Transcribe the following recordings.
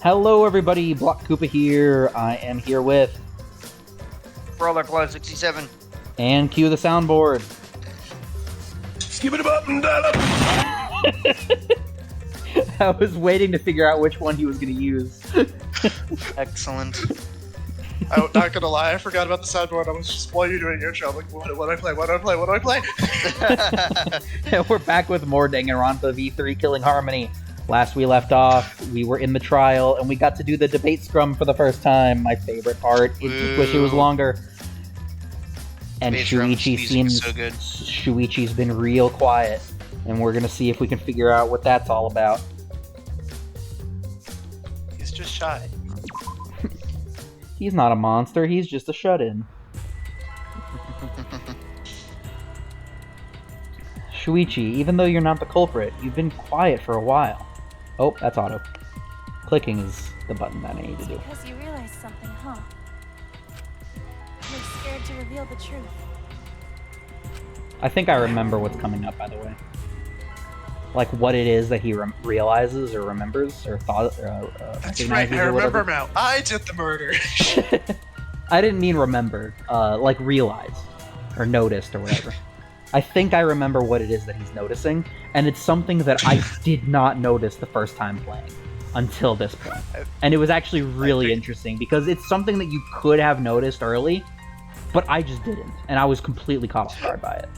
Hello everybody, Block Koopa here. I am here with... Brawler Claw 67. And cue the soundboard. Skip it up and dial up. I was waiting to figure out which one he was going to use. Excellent. I'm not gonna lie, I forgot about the soundboard. I was just, while you're doing your show, I'm like, what do I play? What do I play? What do I play? And we're back with more Danganronpa V3 Killing Harmony. Last we left off, we were in the trial, and we got to do the debate scrum for the first time. My favorite part. I just wish it was longer. And Shuichi seems... so good. Shuichi's been real quiet. And we're gonna see if we can figure out what that's all about. He's just shy. He's not a monster, he's just a shut-in. Shuichi, even though you're not the culprit, you've been quiet for a while. Oh, that's auto. Clicking is the button that I need to do. Because you realized something, huh? You're scared to reveal the truth. I think I remember what's coming up, by the way. Like what it is that he realizes or remembers or thought. That's right, I remember now. I did the murder. I didn't mean remember, like realize or noticed or whatever. I think I remember what it is that he's noticing, and it's something that I did not notice the first time playing until this point. And it was actually really interesting because it's something that you could have noticed early, but I just didn't, and I was completely caught off guard by it.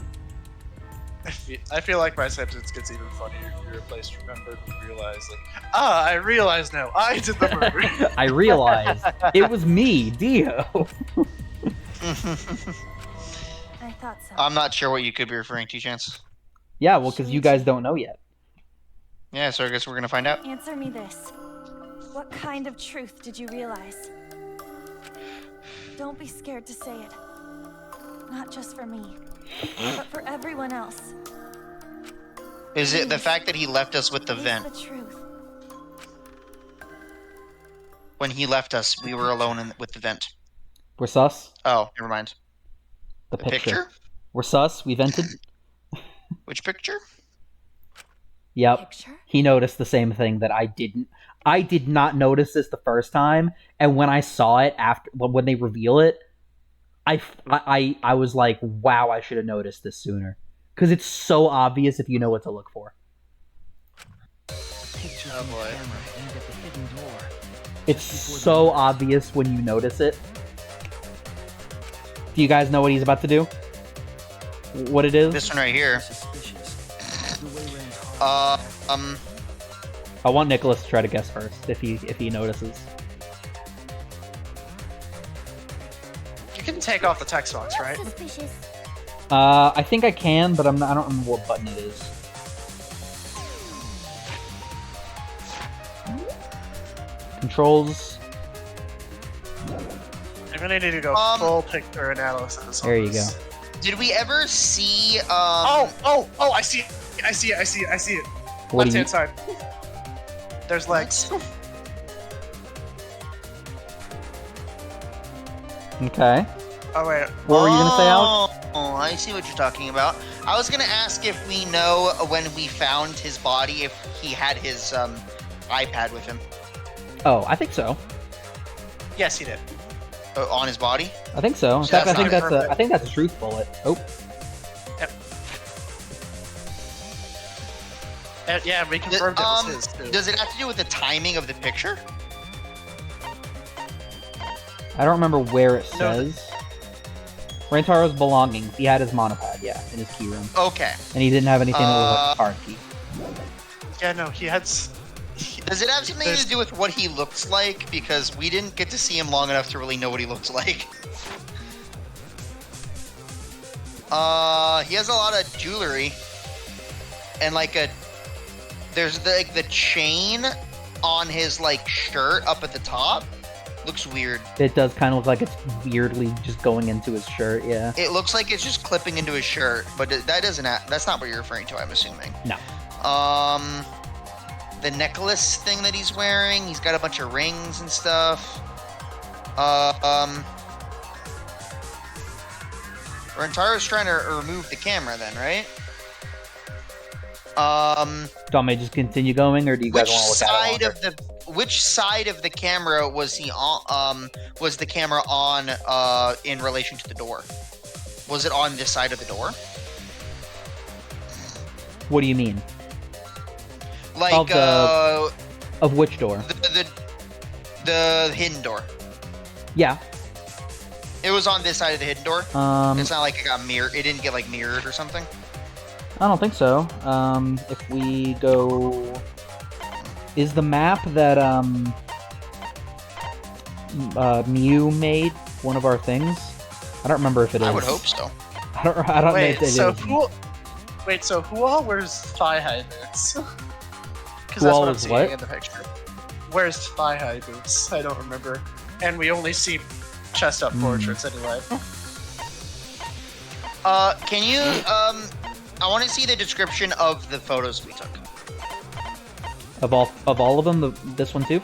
I feel like my sentence gets even funnier if you replace remembered and realize, like, I realize now, I did the murder. I realized it was me, Dio. I thought so. I'm not sure what you could be referring to, Chance. Yeah, well, because you guys don't know yet. Yeah, so I guess we're gonna find out. Answer me this. What kind of truth did you realize? Don't be scared to say it. Not just for me, but for everyone else. Is it the fact that he left us with the vent? The truth. When he left us, we were alone with the vent. We're sus. Oh, never mind. The The picture? We're sus. We vented. Which picture? Yep. Picture? He noticed the same thing that I didn't. I did not notice this the first time, and when I saw it after, when they reveal it, I was like, wow, I should have noticed this sooner. Because it's so obvious if you know what to look for. Oh boy. It's so obvious when you notice it. Do you guys know what he's about to do? What it is? This one right here. I want Nicholas to try to guess first if he notices. You can take off the text box, right? Suspicious. I think I can, but I don't remember what button it is. Controls. I'm gonna need to go full picture analysis. There you go. Did we ever see, I see it. I see it. What do you... Left-hand side. There's legs. Okay. Oh, wait. What were you gonna say, Alex? Oh, I see what you're talking about. I was gonna ask if we know when we found his body, if he had his, iPad with him. Oh, I think so. Yes, he did. On his body? I think so. In So fact, that's I think that's a truth bullet. Oh. Yep. Yeah, we confirmed it was his, too. Does it have to do with the timing of the picture? I don't remember where it says. Rentaro's belongings. He had his monopod, yeah, in his key room. Okay. And he didn't have anything that was like a card key. Yeah, no, he had... Does it have something to do with what he looks like? Because we didn't get to see him long enough to really know what he looks like. He has a lot of jewelry. And like there's the chain on his like shirt up at the top. Looks weird. It does kind of look like it's weirdly just going into his shirt, yeah. It looks like it's just clipping into his shirt, but that doesn't. That's not what you're referring to, I'm assuming. No. The necklace thing that he's wearing. He's got a bunch of rings and stuff. Rentaro's trying to remove the camera, then, right? Do you want me to just continue going, or do you guys Which want to look at it side longer? of the which side of the camera was he on? Was the camera on in relation to the door? Was it on this side of the door? What do you mean? Like Of which door? the hidden door. Yeah. It was on this side of the hidden door. It's not like it got mirrored. It didn't get like mirrored or something. I don't think so. If we go, is the map that Mew made one of our things? I don't remember if it is. I would hope so. I don't know if it is. So who all wears thigh-high boots? Because Who that's all what I'm is seeing what? in the picture. Wears thigh-high boots? I don't remember. And we only see chest-up portraits anyway. Can you I want to see the description of the photos we took. Of all of them, this one too.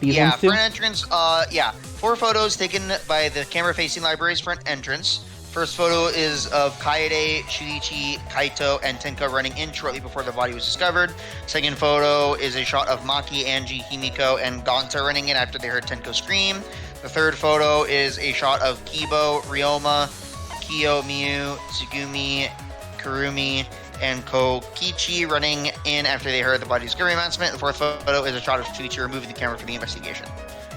These Yeah, ones too. front entrance. Yeah, 4 photos taken by the camera-facing library's front entrance. First photo is of Kaede, Shuichi, Kaito, and Tenka running in shortly before the body was discovered. Second photo is a shot of Maki, Angie, Himiko, and Gonta running in after they heard Tenko scream. The third photo is a shot of Kibo, Ryoma, Kyo, Miyu, Tsugumi, Kurumi, and Kokichi running in after they heard the body's scream announcement. The fourth photo is a shot of Shuichi removing the camera for the investigation.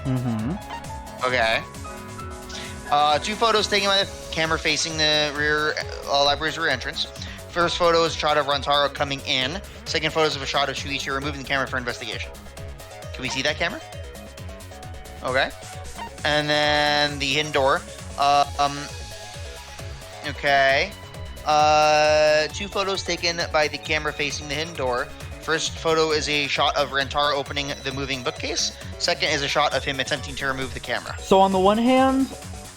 Mm-hmm. Okay. 2 photos taken by the camera facing the rear library's rear entrance. First photo is a shot of Rantaro coming in. Second photo is of a shot of Shuichi removing the camera for investigation. Can we see that camera? Okay. And then the hidden door. Okay. 2 photos taken by the camera facing the hidden door. First photo is a shot of Rantaro opening the moving bookcase. Second is a shot of him attempting to remove the camera. So on the one hand,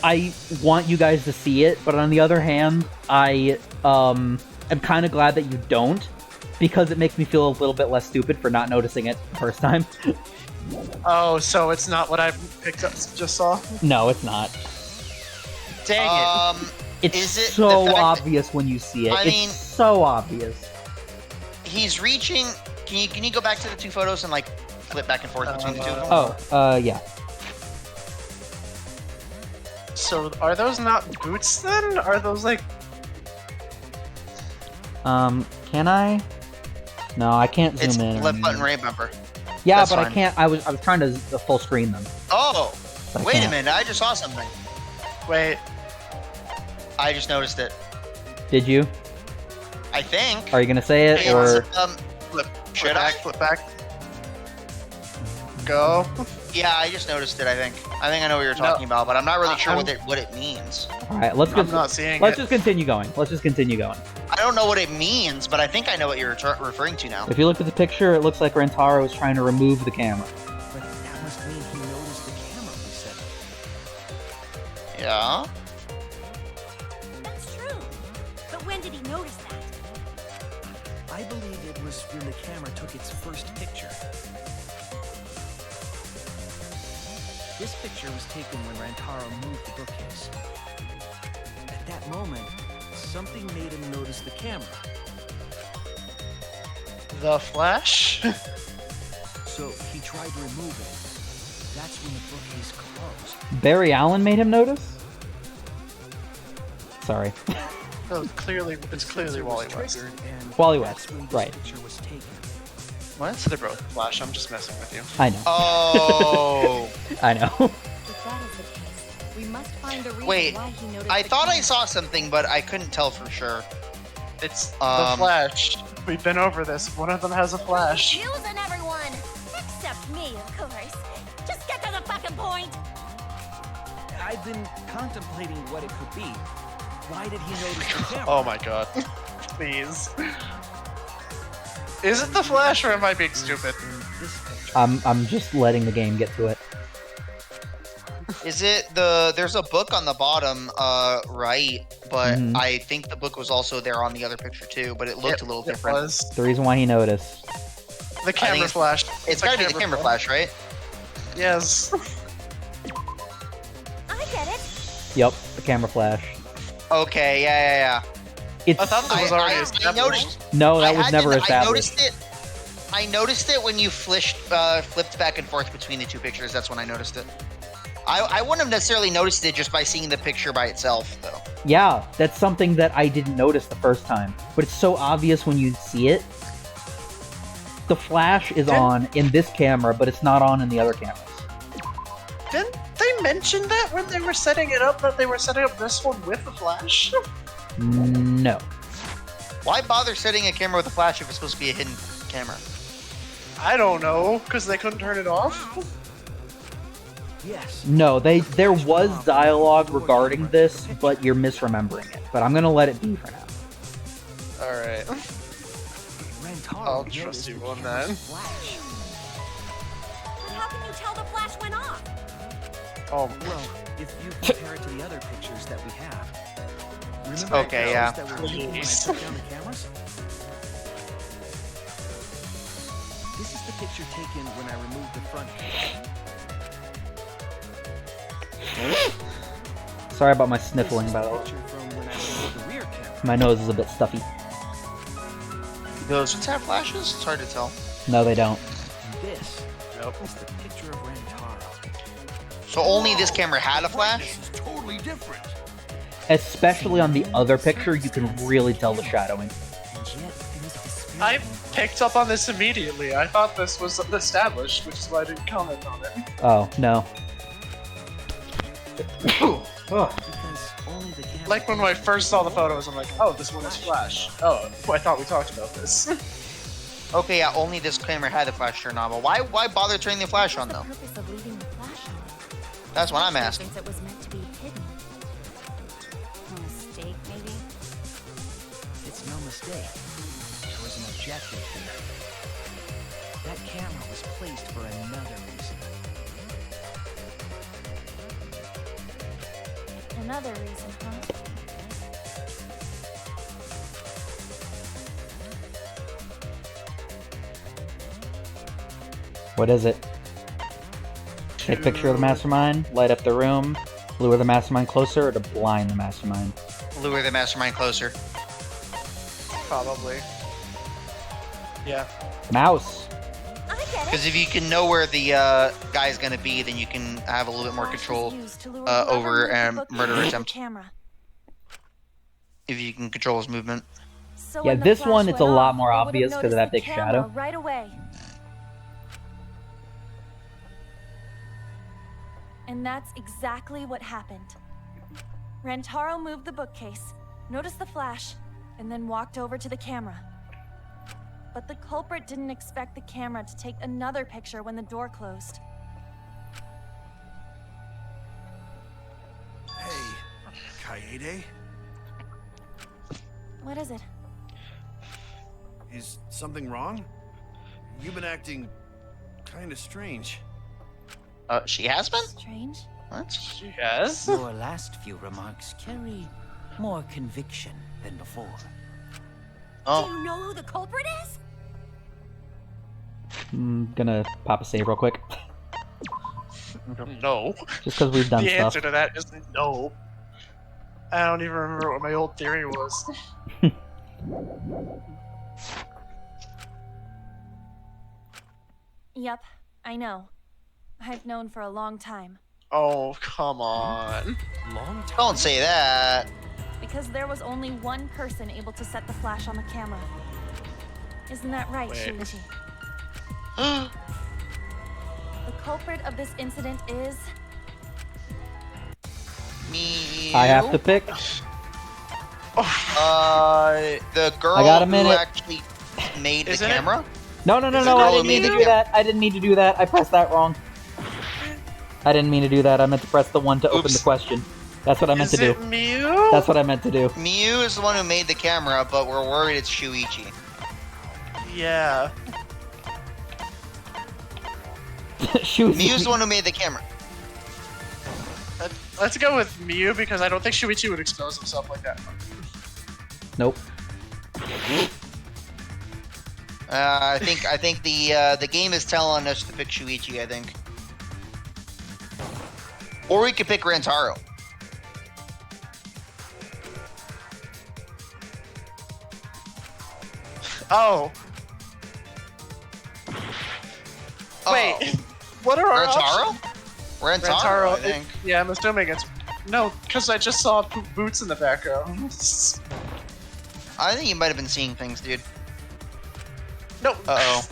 I want you guys to see it, but on the other hand, I am kind of glad that you don't, because it makes me feel a little bit less stupid for not noticing it the first time. Oh, so it's not what I picked up, just saw? No, it's not. Dang it. It's Is it so the fact obvious when you see it. I mean- it's so obvious. He's reaching. Can you go back to the 2 photos and like flip back and forth between the 2 of them? Oh, yeah. So are those not boots then? Are those like... Can I? No, I can't zoom It's in. left button, right bumper. Yeah, That's but I fine. can't. I was trying to full screen them. Oh, But I wait a can't. minute! I just saw something. Wait, I just noticed it. Did you? I think. Are you gonna say it, It's, or flip Should I? back, flip back. Go. Yeah, I just noticed it. I think I know what you're talking about, but I'm not really sure what it means. all right? Let's I'm not seeing let's it. just continue going. Let's just continue going. I don't know what it means, but I think I know what you're referring to now. If you look at the picture, it looks like Rantaro is trying to remove the camera. But that must mean he noticed the camera, we said. Yeah. That's true. But when did he notice that? I believe it was when the camera took its first picture. This picture was taken when Rantaro moved the bookcase. At that moment, something made him notice the camera. The Flash? So he tried to remove it. That's when the bookcase closed. Barry Allen made him notice. Sorry. No, it's clearly Sensor Wally was West. triggered, and Wally that's West, when this right. picture was taken. What? So they're both Flash. I'm just messing with you. I know. Oh. I know. If that is the case, we must find a reason Wait, why he noticed I the thought I camera. saw something, but I couldn't tell for sure. It's the Um, Flash. We've been over this. One of them has a Flash. Using everyone! Except me, of course. Just get to the fucking point! I've been contemplating what it could be. Why did he notice the camera? Oh my god. Please. Is it the Flash or am I being stupid? In this picture. I'm just letting the game get to it. Is it there's a book on the bottom right, but Mhm. I think the book was also there on the other picture too, but it looked a little different. It was. The reason why he noticed. The camera it's- flash. It's gotta be the camera flash, right? Yes. I get it! Yep, the camera flash. Okay, yeah. It's I thought that was already I established. noticed. no, that I was had never to- established. I noticed it when you flipped back and forth between the two pictures. That's when I noticed it. I wouldn't have necessarily noticed it just by seeing the picture by itself, though. Yeah, that's something that I didn't notice the first time, but it's so obvious when you see it. The flash is on in this camera, but it's not on in the other cameras. Didn't they mention that when they were setting it up, that they were setting up this one with the flash? No. Why bother setting a camera with a flash if it's supposed to be a hidden camera? I don't know, because they couldn't turn it off? Yes. No, there was dialogue regarding this, but you're misremembering it. But I'm gonna let it be for now. Alright. Rantaro I'll noticed trust you the on camera's that. flash. How can you tell the flash went off? Oh, Well, if you compare it to the other pictures that we have. Remember Okay, the yeah. pictures that were taken when I took down the cameras? This is the picture taken when I removed the front camera. Sorry about my This sniffling, is by the the way. picture from when I removed the rear camera. My nose is a bit stuffy. Do those ones have flashes? It's hard to tell. No, they don't. And this is the picture of Rantaro. So only this camera had a flash? This is totally different. Especially on the other picture, you can really tell the shadowing. And yet, it was the spirit I of picked up on this immediately. I thought this was established, which is why I didn't comment on it. Oh, no. because only the camera Like when I first saw the photos, I'm like, oh, this one is flash. Oh, I thought we talked about this. Okay, yeah, only this camera had the flash turned on. But why bother turning the flash on, What's though? the purpose of leaving the flash on? That's what I'm She asking. thinks it was meant to be hidden. A mistake, maybe? It's no mistake. There was an objective here. That camera was placed for another reason. Another reason, huh? What is it? Take a picture of the mastermind, light up the room, lure the mastermind closer, or to blind the mastermind? Lure the mastermind closer. Probably. Yeah. Mouse! I get it. Because if you can know where the guy's gonna be, then you can have a little bit more Flash was control used to lure over whoever a moved the murder bookcase to the attempt. camera. If you can control his movement. So Yeah, when the this flash one, it's a went lot off, more they would've obvious 'cause of noticed that the big camera shadow. right away. And that's exactly what happened. Rantaro moved the bookcase, noticed the flash, and then walked over to the camera. But the culprit didn't expect the camera to take another picture when the door closed. Hey, Kaede? What is it? Is something wrong? You've been acting kind of strange. She has been? Strange? What? Yes? Your last few remarks carry more conviction than before. Do Oh, you know who the culprit is? I'm gonna pop a save real quick. No. Just because we've done The stuff. answer to that is no. I don't even remember what my old theory was. Yep, I know. I've known for a long time. Oh, come on. Long time. don't say that. Because there was only one person able to set the flash on the camera. Isn't that right, Wait. Shuichi? The culprit of this incident is... Me. I have to pick. The girl I got a who minute. actually made the Isn't it? camera. No, no, no, Is no, it I all didn't mean to me? do that. I didn't mean to do that. I pressed that wrong. I didn't mean to do that. I meant to press the one to open the Oops. question. That's what I meant Is to it do. Mew? That's what I meant to do. Mew is the one who made the camera, but we're worried it's Shuichi. Yeah. She was Mew's the one who made the camera. Let's go with Mew because I don't think Shuichi would expose himself like that. Nope. I think the game is telling us to pick Shuichi. I think, or we could pick Rantaro. Oh. Wait, what are our Rentaro? options? Rentaro, I think. Yeah, I'm assuming it's... No, because I just saw boots in the background. I think you might have been seeing things, dude. No. Uh-oh.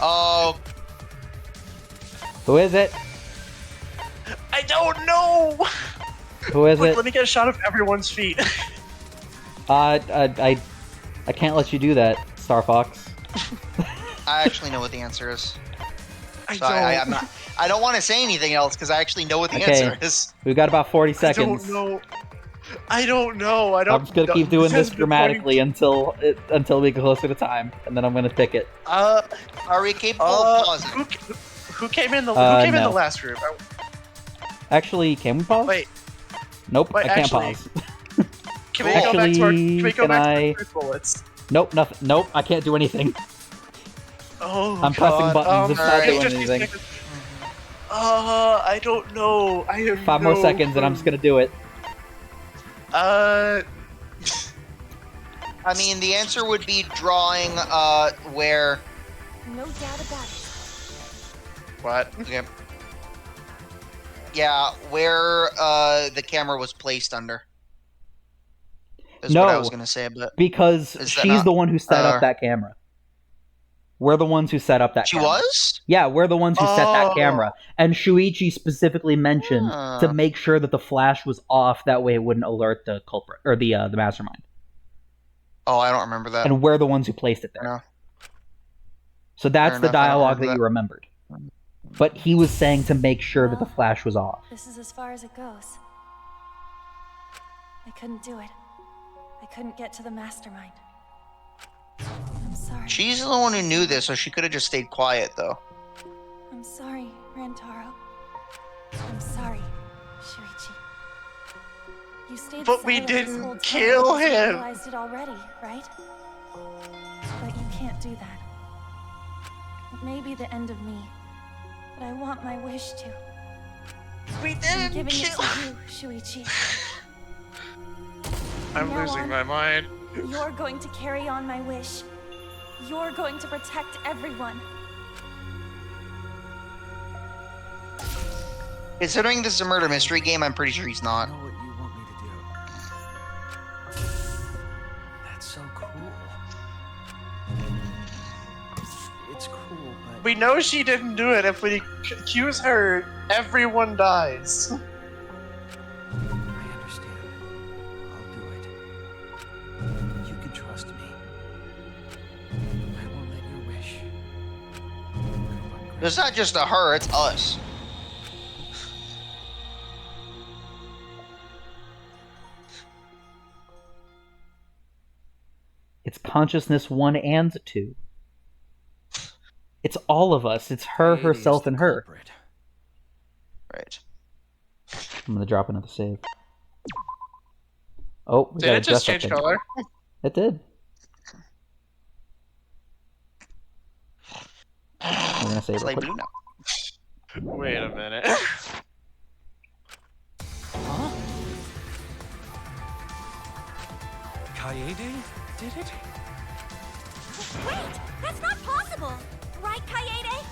Oh, Who is it? I don't know! Who is Wait, it? let me get a shot of everyone's feet. I can't let you do that, Star Fox. I actually know what the answer is. So don't. I don't want to say anything else because I actually know what the Okay. answer is. We've got about 40 I seconds. don't know. I don't know. I don't. I'm just gonna keep doing this dramatically until we get closer to time, and then I'm gonna pick it. Are we capable of pausing? Who came in the no. last group? Actually, can we pause? Wait. Nope, Wait, I can't actually- pause. Can we go back to our? Can we go can back to I- our first bullets? Nope, nothing. Nope, I can't do anything. Oh, I'm pressing God. buttons. It's not alright. doing 50 anything. seconds. I don't know. I have 5 more no seconds, and I'm just clue. gonna do it. I mean, the answer would be drawing where. No doubt about it. What? Okay. Yeah, where the camera was placed under. Is what I was gonna say, but Because Is that she's not- the one who set up that camera. We're the ones who set up that she camera. was. Yeah, we're the ones who set that Oh. camera. And Shuichi specifically mentioned Ah. to make sure that the flash was off, that way it wouldn't alert the culprit, or the mastermind. Oh, I don't remember that. And we're the ones who placed it there. No. So that's Fair the enough, I don't dialogue remember that you that. remembered. But he was saying to make sure that the flash was off. This is as far as it goes. I couldn't do it. I couldn't get to the mastermind. I'm sorry. She's the one who knew this, so she could have just stayed quiet, though. I'm sorry, Rantaro. I'm sorry, Shuichi. You stayed But we silent this didn't whole time kill because you him. realized it already, right? But you can't do that. It may be the end of me, but I want my wish to. We I'm didn't giving it kill. to you, Shuichi. I'm From now losing on, my mind. You're going to carry on my wish. You're going to protect everyone. Considering this is a murder mystery game, I'm pretty sure he's I not. know what you want me to do. That's so cool. It's cool, but We know she didn't do it. If we accuse her, everyone dies. I understand. I'll do it. You can trust me. I won't let your wish go ungranted. It's not just a her, it's us. It's consciousness 1 and 2. It's all of us. It's her, Kaede is herself, the and her. culprit. Right. I'm gonna drop another save. Oh, we Did got a it just dress change up color? thing. It did. I'm gonna save It's real like quick. blue now. Wait a minute. Huh? Kaede did it? Wait, that's not possible. Right, Kaede?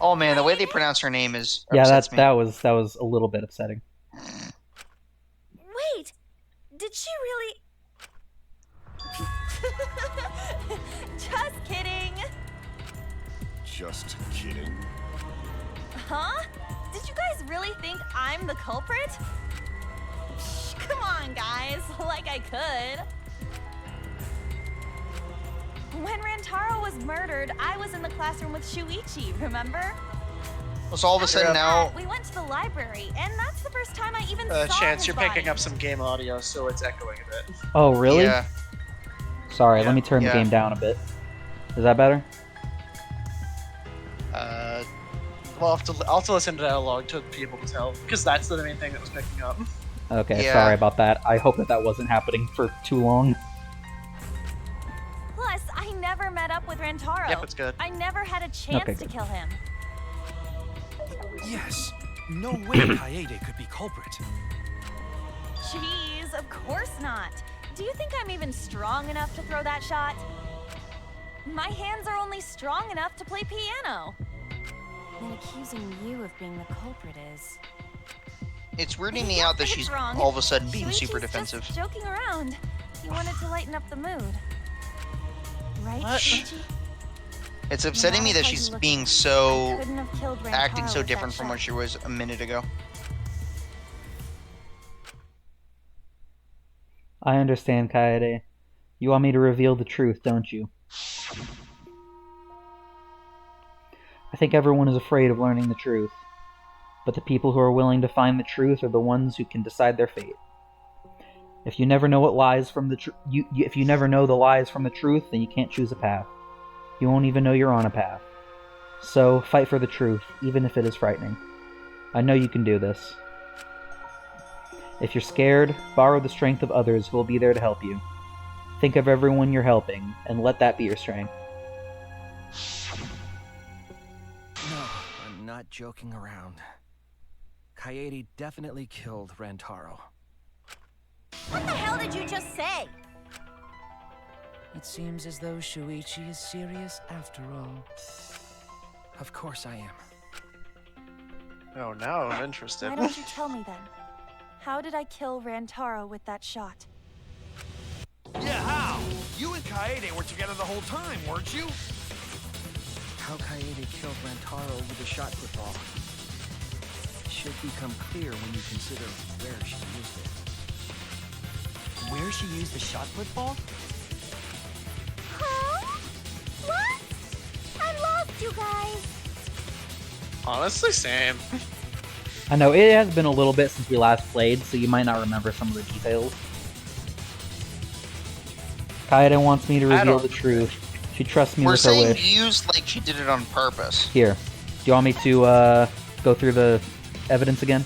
Oh man, the way they pronounce her name is Yeah, upsets me. that was a little bit upsetting. Wait, did she really? Just kidding. Just kidding. Huh? Did you guys really think I'm the culprit? Psh, come on, guys. Like I could. When Rantaro was murdered, I was in the classroom with Shuichi, remember? So all of a sudden now, We went to the library, and that's the first time I even saw Chance, his you're body. picking up some game audio, so it's echoing a bit. Oh, really? yeah, Sorry, Yeah. let me turn Yeah. the game down a bit. Is that better? Well, I'll have to listen to dialogue to be able to tell, because that's the main thing that was picking up. Okay, Yeah. sorry about that. I hope that wasn't happening for too long. Plus, I never met up with Rantaro. Yep, it's good. I never had a chance Okay, to good. kill him. Yes. No way Kaede could be culprit. Jeez, of course not. Do you think I'm even strong enough to throw that shot? My hands are only strong enough to play piano. And accusing you of being the culprit is... It's weirding me out that It's she's wrong. all of a sudden being Shuichi's super defensive. Just joking around. He wanted to lighten up the mood. Right, What? Shuichi? It's upsetting me that how she's you look being at it, so... I couldn't have killed acting Rantaro so with different that from what shot. she was a minute ago. I understand, Kaede. You want me to reveal the truth, don't you? I think everyone is afraid of learning the truth. But the people who are willing to find the truth are the ones who can decide their fate. If you never know what lies from the if you never know the lies from the truth, then you can't choose a path. You won't even know you're on a path. So, fight for the truth, even if it is frightening. I know you can do this. If you're scared, borrow the strength of others who will be there to help you. Think of everyone you're helping, and let that be your strength. No, I'm not joking around. Kaede definitely killed Rantaro. What the hell did you just say? It seems as though Shuichi is serious after all. Of course I am. Oh, now I'm interested. Why don't you tell me then? How did I kill Rantaro with that shot? Yeah, how? You and Kaede were together the whole time, weren't you? How Kaede killed Rantaro with a shot football should become clear when you consider where she used it. Where she used the shot put ball? Huh? What? I lost you guys. Honestly, same. I know, it has been a little bit since we last played, so you might not remember some of the details. Kaede wants me to reveal the truth. She trusts me We're with her saying wish. used like she did it on purpose. Here. Do you want me to go through the evidence again?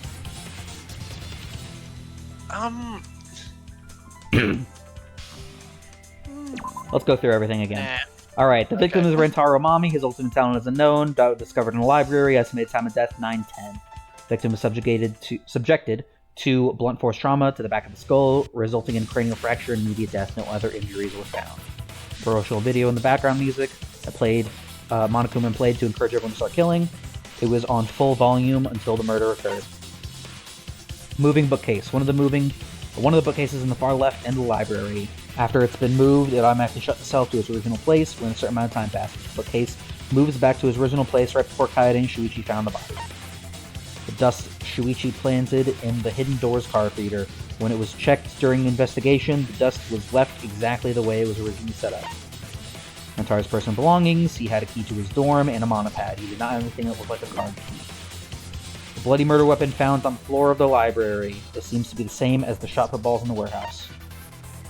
Let's go through everything again. Nah. Alright, the victim Okay. is Rantaro Mami. His ultimate talent is unknown. Discovered in a library. Estimated time of death 9:10. Victim was subjected to blunt force trauma to the back of the skull, resulting in cranial fracture and immediate death. No other injuries were found. Promotional video in the background music that played, Monokuma played to encourage everyone to start killing. It was on full volume until the murder occurred. Moving bookcase. One of the bookcases in the far left end of the library. After it's been moved, it automatically shuts itself to its original place when a certain amount of time passes. The bookcase moves back to its original place right before Kaede and Shuichi found the body. The dust Shuichi planted in the hidden doors card reader. When it was checked during the investigation, the dust was left exactly the way it was originally set up. Rantaro's personal belongings, he had a key to his dorm and a monopad. He did not have anything that looked like a card key. The bloody murder weapon found on the floor of the library. This seems to be the same as the shot put balls in the warehouse.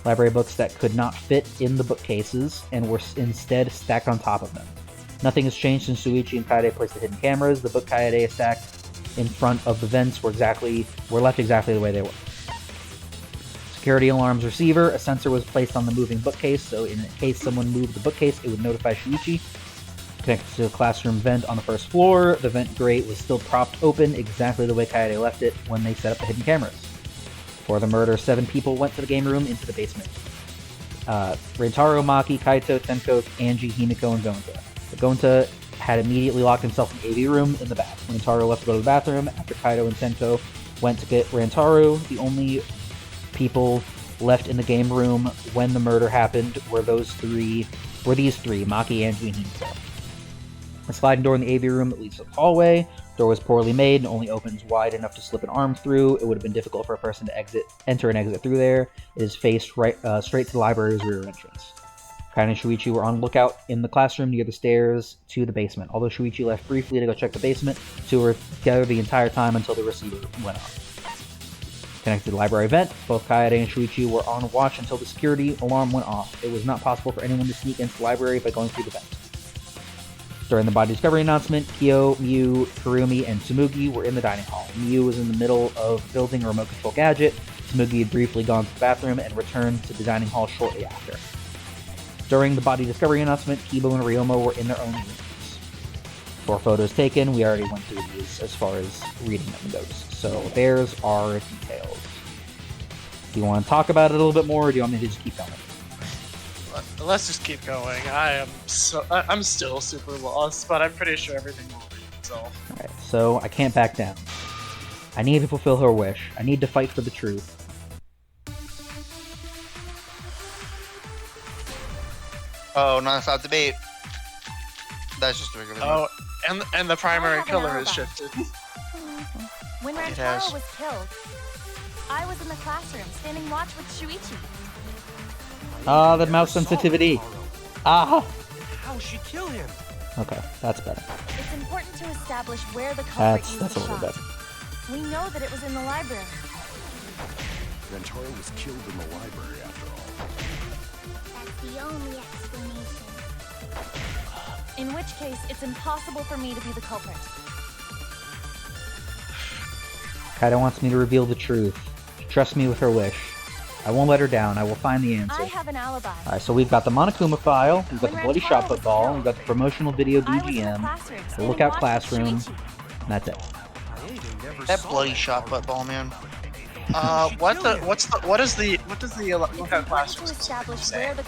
Library books that could not fit in the bookcases and were instead stacked on top of them. Nothing has changed since Shuichi and Kaede placed the hidden cameras. The book Kaede stacked in front of the vents were left exactly the way they were. Security alarms receiver. A sensor was placed on the moving bookcase, so in case someone moved the bookcase, it would notify Shuichi. Connected to the classroom vent on the first floor, the vent grate was still propped open exactly the way Kaede left it when they set up the hidden cameras. Before the murder, 7 people went to the game room into the basement. Rantaro, Maki, Kaito, Tenko, Angie, Himiko, and Gonta. The Gonta had immediately locked himself in the AV room in the back. Rantaro left to go to the bathroom. After Kaito and Tenko went to get Rantaro, the only people left in the game room when the murder happened were these three, Maki, Angie, and Himiko. A sliding door in the AV room that leads to the hallway. The door was poorly made and only opens wide enough to slip an arm through. It would have been difficult for a person to enter and exit through there. It is faced straight to the library's rear entrance. Kaede and Shuichi were on lookout in the classroom near the stairs to the basement. Although Shuichi left briefly to go check the basement, the two were together the entire time until the receiver went off. Connected to the library vent, both Kaede and Shuichi were on watch until the security alarm went off. It was not possible for anyone to sneak into the library by going through the vent. During the body discovery announcement, Kyo, Miu, Kurumi, and Tsumugi were in the dining hall. Miu was in the middle of building a remote control gadget. Tsumugi had briefly gone to the bathroom and returned to the dining hall shortly after. During the body discovery announcement, Kibo and Ryomo were in their own rooms. 4 photos taken. We already went through these as far as reading them goes. So there's our details. Do you want to talk about it a little bit more, or do you want me to just keep going? Let's just keep going. I'm still super lost, but I'm pretty sure everything will be resolved. Alright, so I can't back down. I need to fulfill her wish. I need to fight for the truth. Oh, non-stop debate. That's just a regular. Oh, and the primary have an killer is alibi. shifted. When has. Rantaro was killed, I was in the classroom standing watch with Shuichi. Ah, the mouse sensitivity. Ah! How she kill him? Okay, that's better. It's important to establish where the culprit used That's a the little shot. better. We know that it was in the library. Rantaro was killed in the library after all. That's the only explanation. In which case, it's impossible for me to be the culprit. Kaido wants me to reveal the truth. Trust me with her wish. I won't let her down. I will find the answer. I have an alibi. Alright, so we've got the Monokuma file, we've got the When bloody Rantaro shot was put ball, killed, we've got the promotional video I was in the BGM, classroom the standing lookout watch with classroom, Shuichi. and that's it. That bloody shot put ball, man. What does the It's lookout important classroom to establish say? where the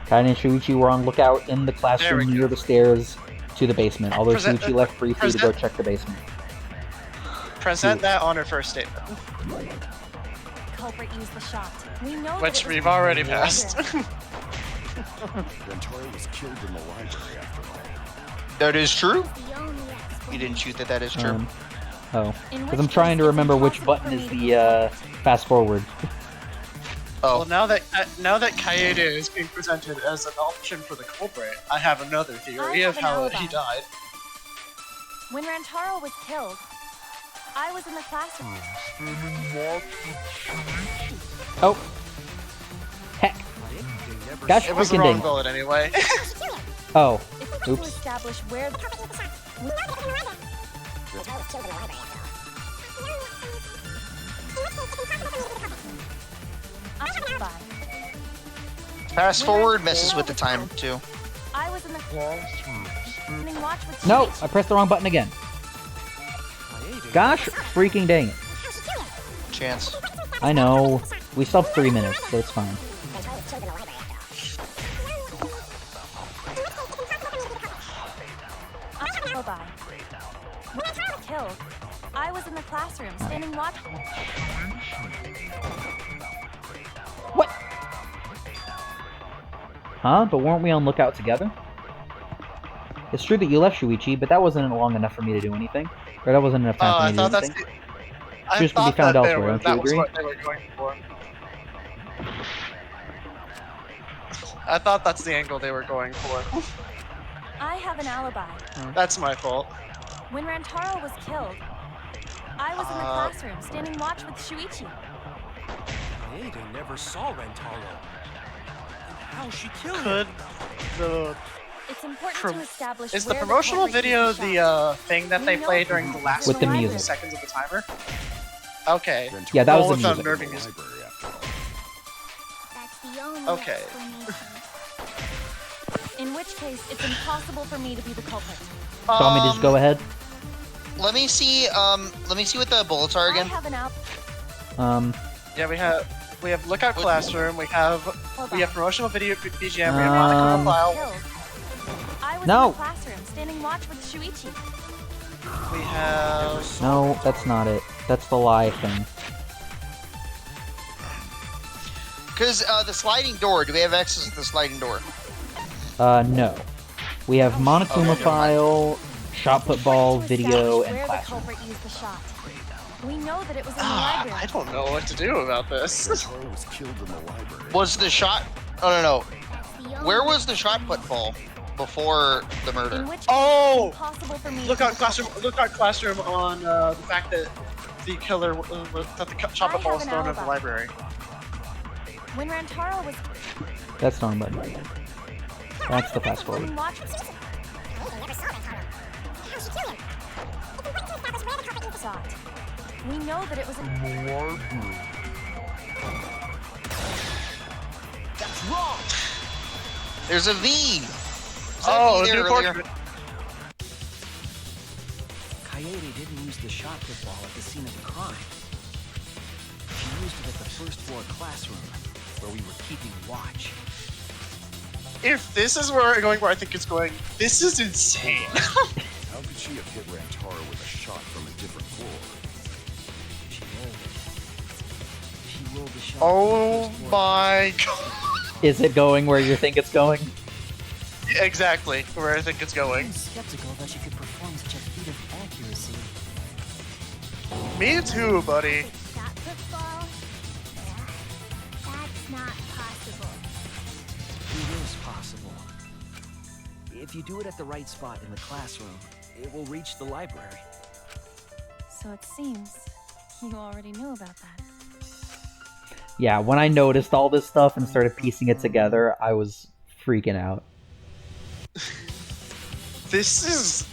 Kaido and Shuichi were on lookout in the There we classroom go. near the stairs to the basement, although Present- Shuichi left briefly to go present- check the basement. Present that on her first statement, culprit used the shot. We know that which it was we've in the already library. passed. Rantaro was killed in the library after all. That is true. The only explanation. You didn't shoot that is true. Oh. In Because which I'm trying to case, it's remember which impossible button for is me to be the, fast forward. Oh, Well, now that Kaede is being presented as an option for the culprit, I have another theory I of have an how alibi. he died. When Rantaro was killed, I was in the classroom. Oh. Heck. Gosh It was the freaking wrong dang. bullet anyway. Oh. It's important to Oops. establish where the alibi. fast forward messes with the time too. I was in the standing watch with No! Shuichi. I pressed the wrong button again. Gosh freaking dang it. Chance. I know. We still have 3 minutes, so it's fine. Alibi. When Rantaro was killed, I was in the classroom standing watch. What? Huh? But weren't we on lookout together? It's true that you left Shuichi, but that wasn't long enough for me to do anything. Or that wasn't enough Oh, time I for me to thought do that's anything. I Choose to be thought found that they elsewhere, were- don't you that was agree? what they were going for. I thought that's the angle they were going for. I have an alibi. That's my fault. When Rantaro was killed, I was in the classroom standing watch with Shuichi. Kaede never saw Rantaro. And how she killed him? Could the It's important Prom- to establish is the where promotional culprit video used the shot. the thing that We they know play it's during the last With the 20 music. seconds of the timer? Okay. Rantaro Yeah, that was Well, the with music. unnerving in the music. library after all. That's the only Okay. explanation. In which case, it's impossible for me to be the culprit. So want me to just go ahead? Let me see what the bullets are I again. have an Yeah, we have lookout classroom. We have alibi. promotional video BGM. We have Monokuma file. Killed. I was No. in the classroom standing watch with Shuichi. We have No, that's not it. That's the lie thing. Because the sliding door, do we have access to the sliding door? No. We have Monokuma Okay. file, shot put ball, To video, establish and where classroom. the culprit used the shot. We know that it was in the I library. don't know what to do about this. Rantaro was killed in the library. Was the shot? Oh no. That's the only Where was the shot put ball before the In murder? which case, Oh! it's impossible for me Lookout to classroom. Lookout classroom on the fact that the killer that the chopper I ball have was an thrown in the alibi. library. When Rantaro was That's the wrong button. That's the fast forward. standing watch shot. We know that it was in That's wrong! There's a V. Is that Oh, V there new earlier? portrait. Kaede didn't use the shot put ball at the scene of the crime. used it at the first floor classroom, where we were keeping watch. If this is where I think it's going, this is insane. How could she have hit Rantaro with a shot from a different floor? She rolled it. She rolled the shot. Oh from the first floor my classroom. god. Is it going where you think it's going? Exactly where I think it's going. I'm skeptical that she could perform such a feat of accuracy. Me too, buddy. Shot football? Yeah, that's not possible. It is possible. If you do it at the right spot in the classroom, it will reach the library. So it seems you already knew about that. Yeah, when I noticed all this stuff and started piecing it together, I was freaking out.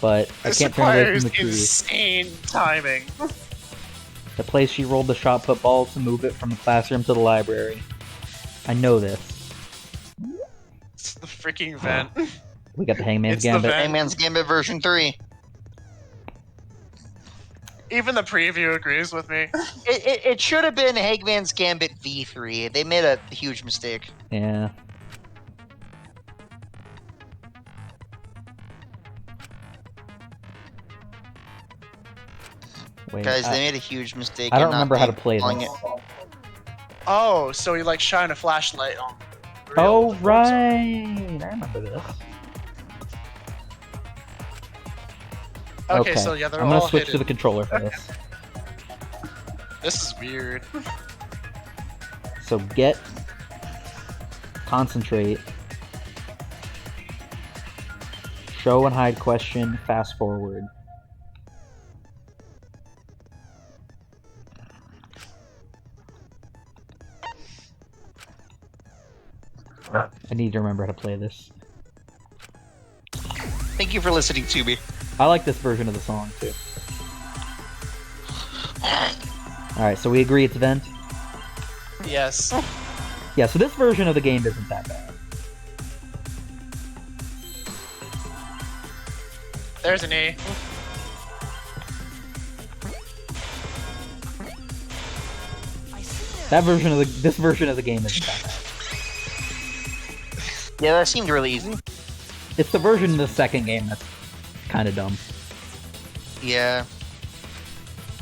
But I This can't turn away requires from the truth. insane timing. The place she rolled the shot football to move it from the classroom to the library. I know this. It's the freaking vent. We got the Hangman's It's the Gambit. vent. Hangman's Gambit version 3. Even the preview agrees with me. It should have been Hangman's Gambit V3. They made a huge mistake. Yeah. Wait, Guys, they made a huge mistake. I don't in not remember how to play calling this. Oh, so you like shine a flashlight on. the Oh, real- right! I remember this. Okay, so yeah, they're I'm gonna all switch to hidden. the controller for this. This is weird. So get, concentrate, show and hide question, fast forward. I need to remember how to play this. Thank you for listening to me. I like this version of the song too. Alright, so we agree it's Vent? Yes. Yeah, so this version of the game isn't that bad. There's an E. This version of the game isn't that bad. Yeah, that seemed really easy. It's the version of the second game that's kind of dumb. Yeah.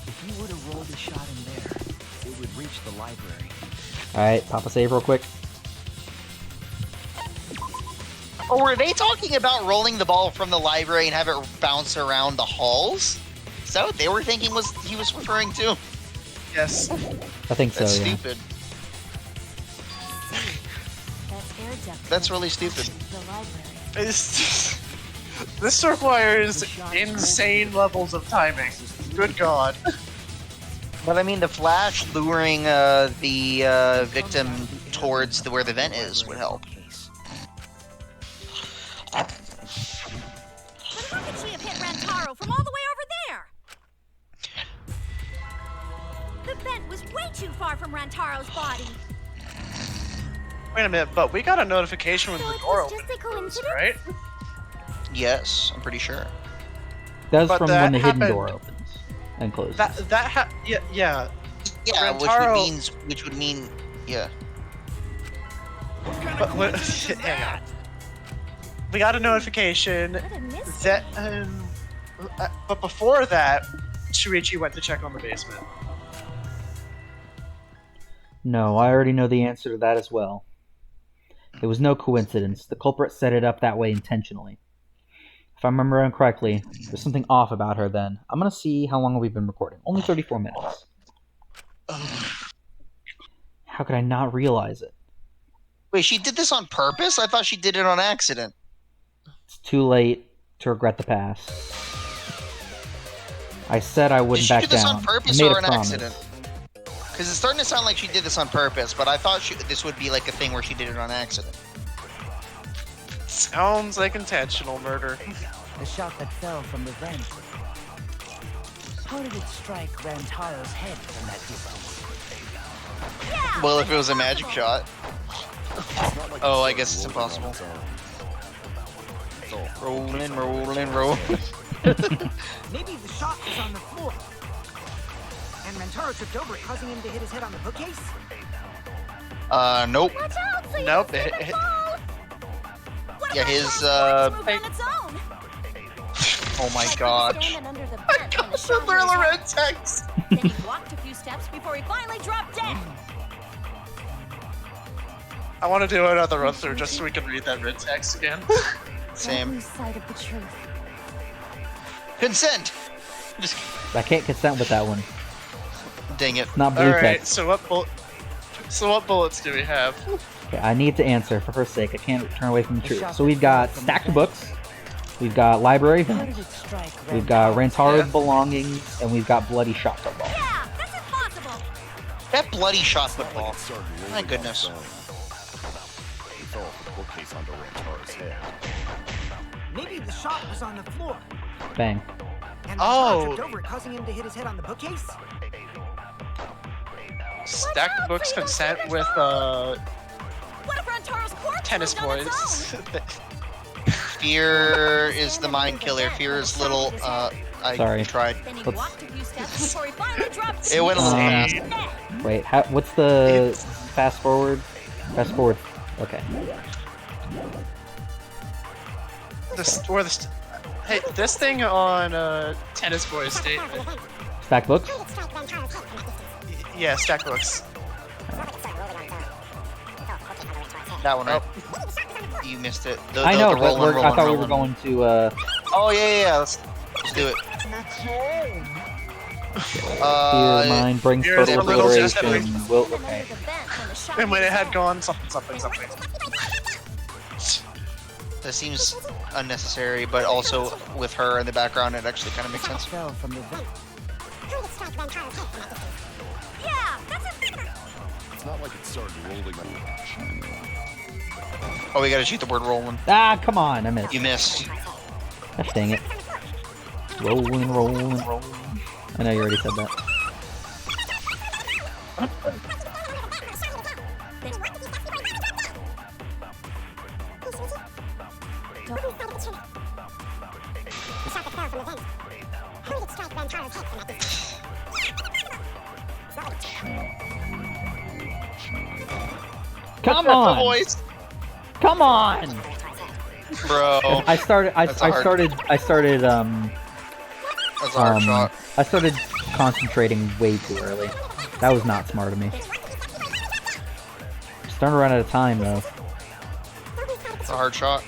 If you were to roll the shot in there, it would reach the library. Alright, pop a save real quick. Oh, were they talking about rolling the ball from the library and have it bounce around the halls? Is that what they were thinking he was referring to? Yes. I think so, That's yeah. stupid. That's air depth. That's really stupid. The library. This requires insane levels of timing. Good god. But I mean, the flash luring the victim towards where the vent is would help. But how could she have hit Rantaro from all the way over there? The vent was way too far from Rantaro's body. Wait a minute, but we got a notification when So the it door was opened, just a coincidence? right? Yes, I'm pretty sure. That's But from that when the hidden happened- door opens and closes. Yeah. Yeah, Rantaro- which would mean, yeah. But hang on. We got a notification What a mystery. that, but before that, Shuichi went to check on the basement. No, I already know the answer to that as well. It was no coincidence. The culprit set it up that way intentionally. If I'm remembering correctly, there's something off about her then. I'm gonna see how long we've been recording. Only 34 minutes. How could I not realize it? Wait, she did this on purpose? I thought she did it on accident. It's too late to regret the past. I said I Did wouldn't she back do this down. on purpose I made or a an promise. accident? Because it's starting to sound like she did this on purpose, but I thought this would be like a thing where she did it on accident. Sounds like intentional murder. The shot that fell from the vent. How did it strike Rantaro's head from that distance? Yeah, Well, if it was a magic shot. It's not like Oh, the I sun guess it's rolling on impossible. its own. That's all. Rolling. Maybe the shot was on the floor. And Rentaro tripped over it, causing him to hit his head on the bookcase? Nope. Watch out, so you Nope, don't slip it- and fall. What Yeah, about his, Rentaro moved on its own? Oh my Like god. he was standing under the bench when the shot hit his Literally head. red text. Then he walked a few steps before he finally dropped dead. I want to do another run through just so we can read that red text again. Don't Same. lose sight of the truth. Consent! Just I can't consent with that one. dang it. It's not blue Alright, text. so what bullets do we have? Okay, I need to answer for her sake. I can't turn away from the truth. So we've got stacked books. We've got library How vent. did it strike We've got Rantaro's Yeah. belongings, and we've got bloody shot football. Yeah, that's impossible. That bloody shot football. Started rolling My goodness. on its own. He fell off the bookcase onto Rantaro's head. Maybe the shot was on the floor. Bang. And Oh. Rentaro tripped over it, causing him to hit his head on the bookcase? Stack the books consent with What if Rantaro's corpse tennis moved on its boys. own? Fear is the mind killer. Fear is little, I Sorry. tried. Then he Let's- walked a few steps before he finally dropped It went a little Um, fast. Wait, what's the fast forward? Fast forward. Okay. Hey, this thing on tennis boys statement. Stacked books? Yeah, stack books. That one, right? You missed it. I know, but rolling, I thought we were rolling. going to, Oh, yeah. Let's do it. fear, mind, brings fear is total a little obliteration, just- will, under okay. the bench when the shot And when hit it his had head. gone something. That seems unnecessary, but also with her in the background, it actually kind of makes sense. Fell from the vent. Yeah, that's a It's not like it started rolling on Oh, we gotta shoot the word rolling. Ah, come on, I missed. You missed. Gosh dang it. Rolling, rolling, rolling. I know you already said that. Come on! Voice. Come on! Bro. I started That's a hard- That's a hard shot. I started concentrating way too early. That was not smart of me. I'm starting to run out of time though. It's a hard shot.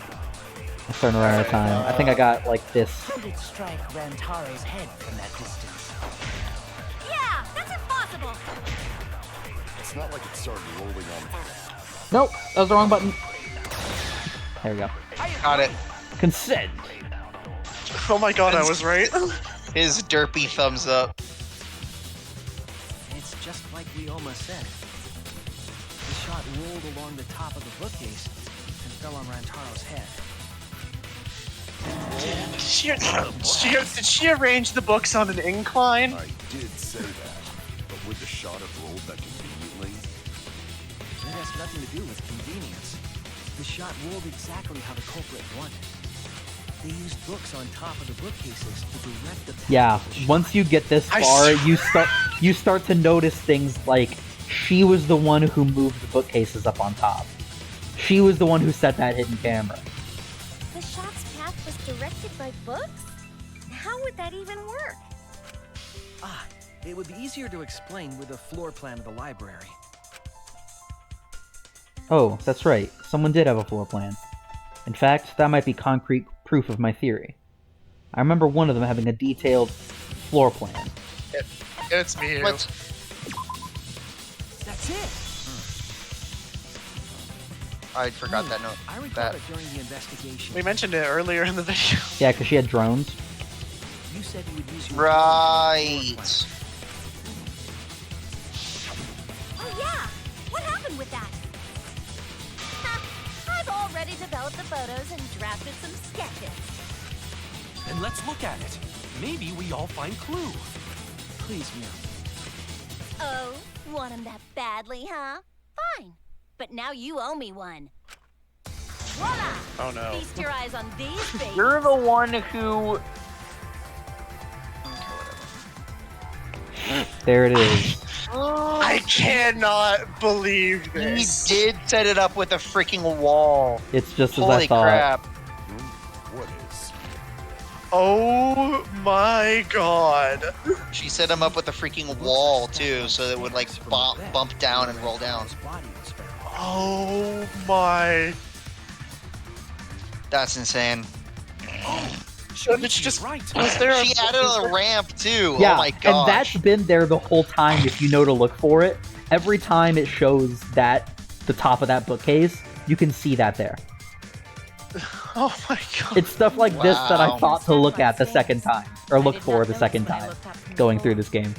I'm starting to run out of time. I think I got like this. How did it strike Rantaro's head from that distance? yeah, that's impossible. It's not like it started rolling on Nope, that was the wrong button. There we go. Got it. Consent. Oh my god, I was right. His derpy thumbs up. It's just like we almost said. The shot rolled along the top of the bookcase and fell on Rantaro's head. Did she arrange the books on an incline? I did say that, but would the shot have rolled that conveniently? That has nothing to do with convenience. The shot rolled exactly how the culprit wanted. They used books on top of the bookcases to direct the path Yeah, of the shot. once you get this I far, swear- you start to notice things like she was the one who moved the bookcases up on top. She was the one who set that hidden camera. The shot's path was directed by books? How would that even work? Ah, it would be easier to explain with a floor plan of the library. Oh, that's right. Someone did have a floor plan. In fact, that might be concrete proof of my theory. I remember one of them having a detailed floor plan. It's me. Who. What? That's it! I forgot that note. I recall That. it during the investigation. We mentioned it earlier in the video. Yeah, because she had drones. You said you would use your Right. Oh yeah! What happened with that? I've already developed the photos and drafted some sketches. Then let's look at it. Maybe we all find clue. Please, Mia. Oh, want him that badly, huh? Fine. But now you owe me one. Voila! Oh no. Feast your eyes on these babies. You're the one who. There it is. I cannot believe He this. did set it up with a freaking wall. It's just as I Holy thought. crap. What is? Oh my god. She set him up with a freaking wall too, so it would like bump down and roll down. Oh my. That's insane. So did she just right. was there She added a ramp too. Yeah, Oh my and gosh. that's been there the whole time if you know to look for it. Every time it shows that the top of that bookcase, you can see that there. Oh my god. It's stuff like this that I Wow. thought to look at the second time, or look for the second time, going through this game.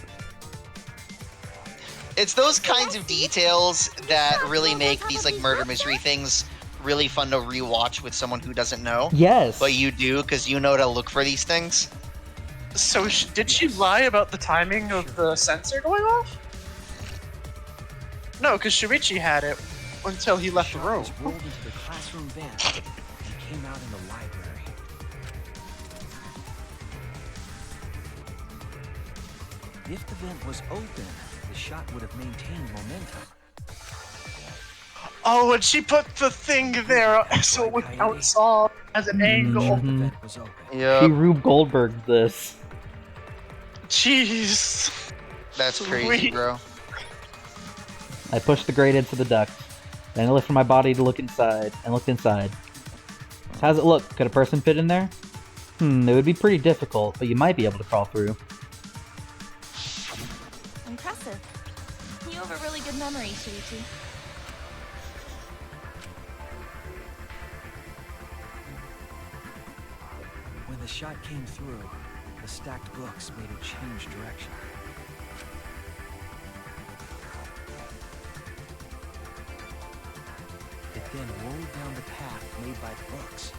It's those kinds of details that really make these like murder mystery things really fun to rewatch with someone who doesn't know. Yes. But you do because you know to look for these things. So did she lie about the timing of the sensor going off? No, because Shuichi had it until he left the Shot room. was rolled into the classroom vent and came out in the library. If the vent was open, the shot would have maintained momentum. Oh, and she put the thing there so it would bounce off as an angle. The vent was open. She Yeah, Rube Goldberg'd this. Jeez. that's crazy, Sweet. bro. I pushed the grate into the duct, then I lifted my body to look inside, and looked inside. So how's it look? Could a person fit in there? It would be pretty difficult, but you might be able to crawl through. Impressive. You have a really good memory, Shuichi. When the shot came through, the stacked books made it change direction. It then rolled down the path made by the books.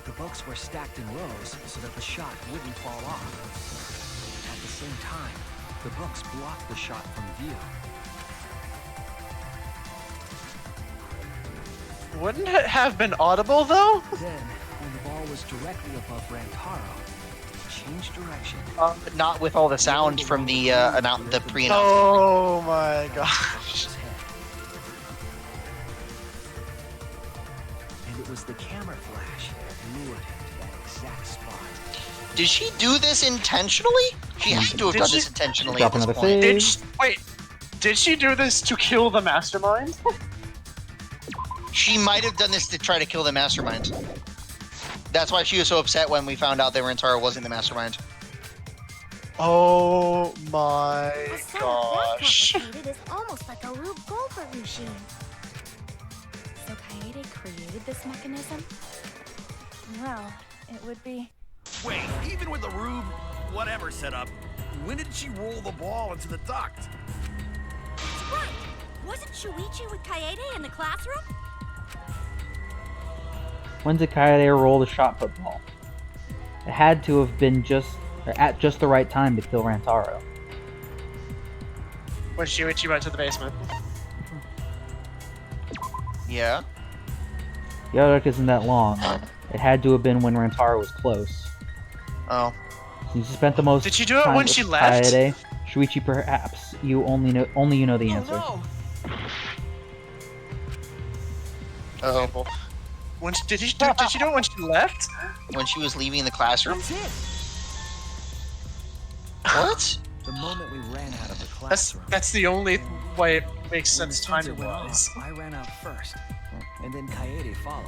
The books were stacked in rows so that the shot wouldn't fall off. At the same time, the books blocked the shot from view. Wouldn't it have been audible though? Then, when the ball was directly above Rantaro, it changed direction. But not with all the sound from the pre-announcement. Oh my gosh. His head. And it was the camera flash that lured him to that exact spot. Did she do this intentionally? She had to have Did done she- this intentionally Drop at this another point. save. Wait, did she do this to kill the mastermind? She might have done this to try to kill the mastermind. That's why she was so upset when we found out that Rentaro wasn't the mastermind. Oh my The set gosh. complicated is almost like a Rube Goldberg machine. So Kaede created this mechanism? Well, it would be... Wait, even with the Rube, whatever setup, when did she roll the ball into the duct? That's right. Wasn't Shuichi with Kaede in the classroom? When did Kaede roll the shot put ball? It had to have been at just the right time to kill Rantaro. When Shuichi went to the basement. Yeah. The arc isn't that long. It had to have been when Rantaro was close. Oh. Since you spent the most Did she do it time when with she left? Kaede, Shuichi, perhaps you only you know the answer. Oh. When did she do it when she left? When she was leaving the classroom? That's it. What? The moment we ran out of the That's classroom. the only way it makes When the sense sensor timing went wise. off, I ran out first, and then Kaede followed.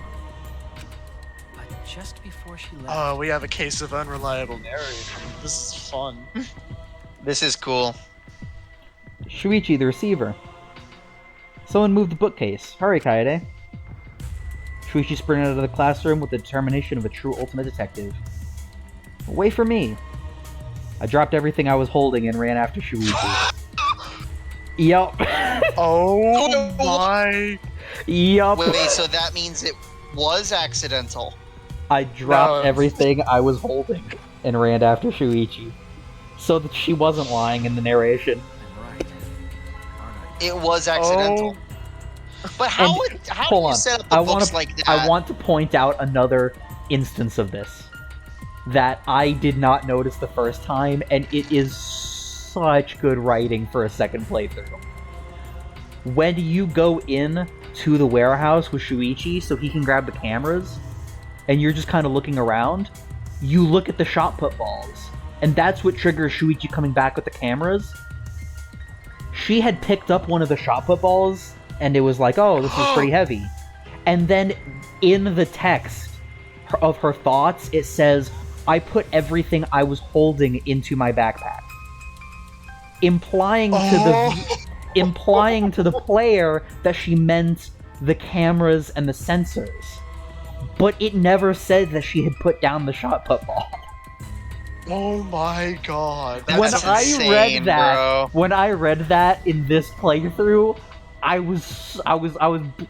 But just before she left, Oh, we have a case of unreliable narrating. This is fun. This is cool. Shuichi, the receiver. Someone moved the bookcase. Hurry, Kaede. Shuichi sprinted out of the classroom with the determination of a true ultimate detective. Wait for me. I dropped everything I was holding and ran after Shuichi. Yup. Oh my! Yup. Wait, so that means it was accidental. I dropped No. everything I was holding and ran after Shuichi. So that she wasn't lying in the narration. I'm right. Aren't I? It was accidental. But how And- would Hold you on. set up the I books want to like that? I want to point out another instance of this. that I did not notice the first time, and it is such good writing for a second playthrough. When you go in to the warehouse with Shuichi so he can grab the cameras, and you're just kind of looking around, you look at the shot put balls, and that's what triggers Shuichi coming back with the cameras. She had picked up one of the shot put balls, and it was like, oh, this is pretty heavy. And then in the text of her thoughts, it says, I put everything I was holding into my backpack. Implying to the player that she meant the cameras and the sensors. But it never said that she had put down the shot put ball. Oh my god. That's insane, bro. When I read that in this playthrough,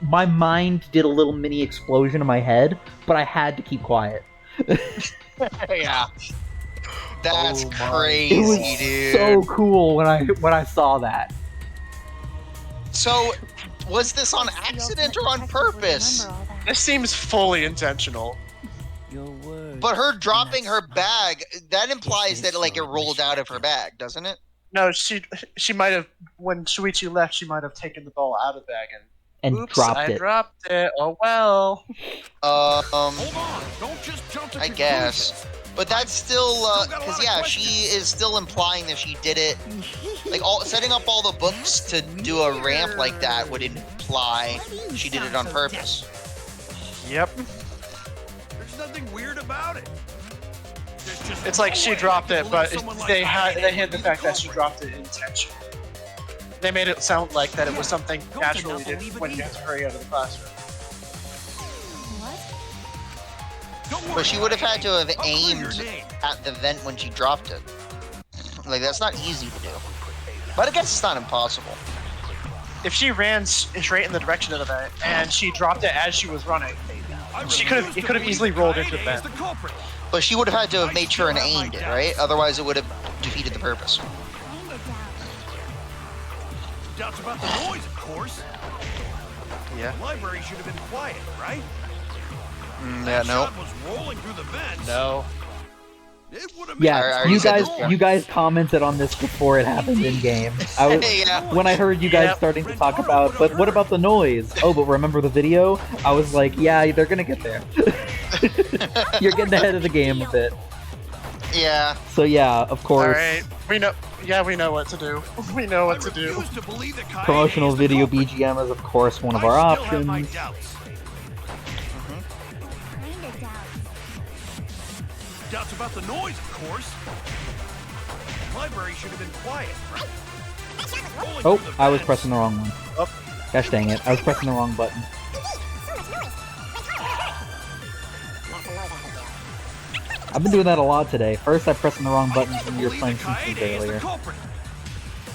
my mind did a little mini explosion in my head, but I had to keep quiet. Yeah. That's crazy, it was dude. So cool when I saw that. So, was this on accident or on purpose? This seems fully intentional. Your word. But her dropping her bag, that implies that like it rolled out of her bag, doesn't it? No, she might have, when Shuichi left, she might have taken the ball out of the bag and oops, dropped I it. dropped it. Oh well. Hold on. Don't just jump to I conclusions. guess. But that's still, because yeah, she is still implying that she did it. Like, setting up all the books to do a ramp like that would imply she did it on purpose. Yep. There's nothing weird about it. It's like she dropped it, but they hid the fact that she dropped it intentionally. They made it sound like that it was something naturally did when you had to hurry out of the classroom. But she would have had to have aimed at the vent when she dropped it. Like, that's not easy to do. But I guess it's not impossible. If she ran straight in the direction of the vent and she dropped it as she was running, it could have easily rolled into the vent. But she would have had to have made sure and aimed it, right? Otherwise, it would have defeated the purpose. Doubts about the noise, of course. Yeah. The library should have been quiet, right? Yeah, no. Shot was rolling through the vents. No. It would have Yeah, I you said guys, this before. you guys commented on this before it happened in game. I was, Yeah. When I heard you guys starting to talk about, but what about the noise? Oh, but remember the video? I was like, yeah, they're gonna get there. You're getting ahead of the game a bit. Yeah. So yeah, of course. Alright, we know. Yeah, we know what to do. We know what to do. refuse to believe that Kaede Promotional is the video culprit. BGM is of course one of our I still have my options. doubts. Doubts about the noise, of course. The library should have been quiet, right? Rolling Oh, through the I was vents. pressing the wrong one. Oh. Gosh dang it, I was pressing the wrong button. I've been doing that a lot today. First I pressed the wrong buttons when you were playing Kaede Simpsons is the earlier. culprit.